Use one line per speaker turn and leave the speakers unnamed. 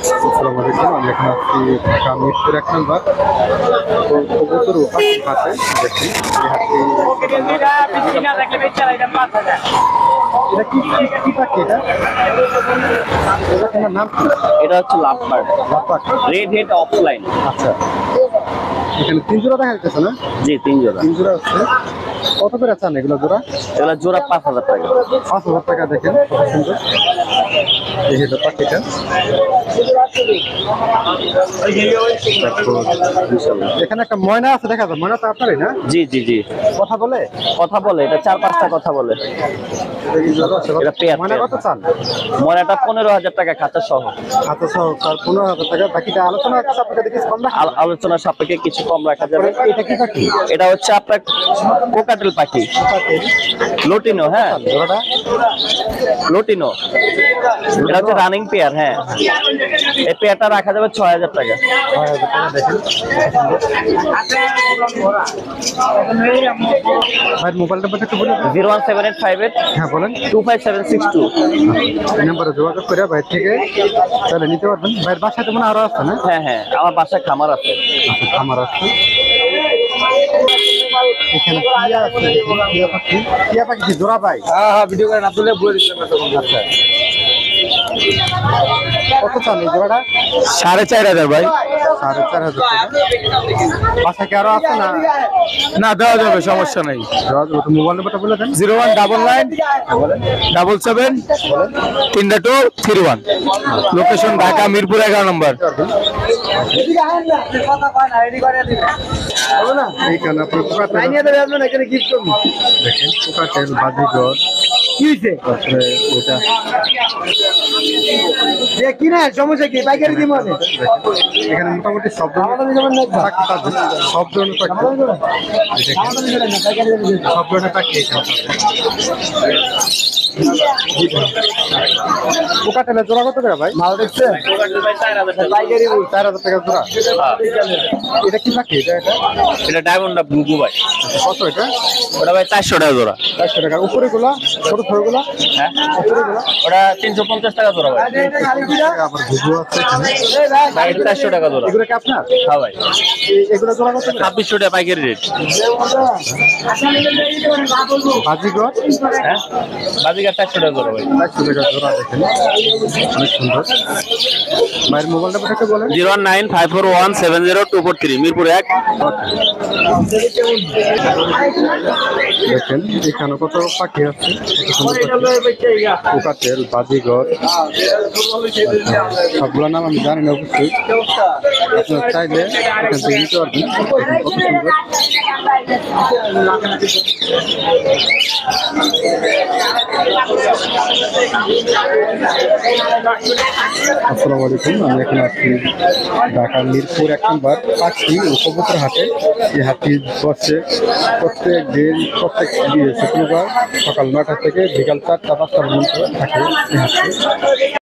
আসসালামু আলাইকুম। আমি এখন আছি ঢাকা মিরপুর ১ নম্বর কবুতর হাটে। দেখি এটা কি পাখি এটা? এটার নাম কি?
এটা হচ্ছে লাভবার্ড,
লাপাক।
Red head offline.
আচ্ছা, এখানে ৩ জোড়া দেখা যাচ্ছে না?
জি, 3 জোড়া।
৩ জোড়া হচ্ছে। কত করে চান এগুলো জোড়া?
এগুলা জোড়া 5,000 টাকা।
৫,০০০ টাকা। দেখেন কত সুন্দর এই হলো পাখিটা। এখানে একটা ময়না আছে, দেখা যায়। ময়না তো আপনারই না?
জি জি জি,
কথা বলে?
কথা বলে। এটা 4-5টা কথা বলে। এটা পেয়ার।
ময়না কত চান?
ময়নাটা 15,000 টাকা খাঁচা সহ।
খাতা সহ তার ১৫,০০০ টাকা। বাকিটা আলোচনা সাপেক্ষে দেখি কম রাখা।
আলোচনা সাপেক্ষে কিছু কম রাখা যাবে।
এটা কি পাখি?
এটা হচ্ছে আপনার কোকাটেল পাখি, লোটিনো। হ্যাঁ,
জোড়াটা
লোটিনো। এটা হচ্ছে রানিং পেয়ার। হ্যাঁ, এই পেয়ারটা রাখা যাবে 6,000 টাকা।
৬,০০০ টাকা। দেখেন ভাই, মোবাইল নাম্বারটা একটু বলে দেন।
01785
হ্যাঁ বলেন।
25762।
এই নাম্বারে যোগাযোগ করে বাইরে থেকে তাহলে নিতে পারবেন। ভাইয়ের বাসাতে মনে আরো আছে না?
হ্যাঁ হ্যাঁ, আমার বাসায় খামার আছে।
আচ্ছা, খামার আছে। এখানে টিয়া আছে। টিয়া পাখি। টিয়া পাখি কি জোড়া ভাই?
হ্যাঁ, ভিডিও করে না তুলে বলে দিচ্ছেন না তখন।
আচ্ছা, কত চান এই জোড়াটা?
4,500 ভাই।
৪,৫০০ টাকা। বাসা কি আরো আছে না?
না, দেওয়া যাবে, সমস্যা নাই।
মোবাইল নাম্বারটা বলে দেন।
01999773231। লোকেশন ঢাকা মিরপুর 11 নম্বর।
এইখানে আপনার পোকাটেল দেখেন, পোকাটেল, বাজিগর, তারপরে ওইটা
কি না সমস্যা কি পাইকারি দিব মানে।
এখানে মোটামুটি সব ধরনের পাখি পাবেন। সব ধরনের পাখি, সব ধরনের পাখি এখানে পোকাটেলের জোড়া কত টাকা ভাই?
ভালো দেখছেন?
পাইকারি ৪,০০০ টাকা জোড়া। এটা কি পাখি?
এটা ডায়মন্ড আপ গুগু ভাই।
কত এটা?
ওটা ভাই 400 টাকা জোড়া।
৪০০ টাকা। উপরে গুলা, ছোট ছোট গুলা?
হ্যাঁ,
উপরে গুলা
ওটা 350 টাকা জোড়া ভাই।
আবার ঘুঘু আছে এখানে।
ভাই, এটা 400 টাকা জোড়া।
এগুলো কি আপনার?
হ্যাঁ ভাই,
এগুলো জোড়া কত?
2600 টাকা পাইকারি রেট।
বাজিগর?
হ্যাঁ, বাজিকার 400 টাকা জোড়া ভাই।
৪০০ টাকা জোড়া। দেখেন অনেক সুন্দর। মায়ের মোবাইল নাম্বারটা বলেন।
01954170243, মিরপুর 1।
দেখেন এখানে কত পাখি আছে, কত সুন্দর পাখি। পোকাটেল, বাজিগর, সবগুলোর নাম আমি জানি না অবশ্যই। আপনারা চাইলে এখান থেকে নিতে পারবেন। দেখেন কত সুন্দর। আসসালামু আলাইকুম। আমি এখন আছি ঢাকা মিরপুর ১ নম্বর পাখি ও কবুতর হাটে। এই হাটটি বসে প্রত্যেক দিন, প্রত্যেক শুক্রবার সকাল ৯টা থেকে বিকাল ৪টা ৫টা পর্যন্ত থাকে এই হাটটি।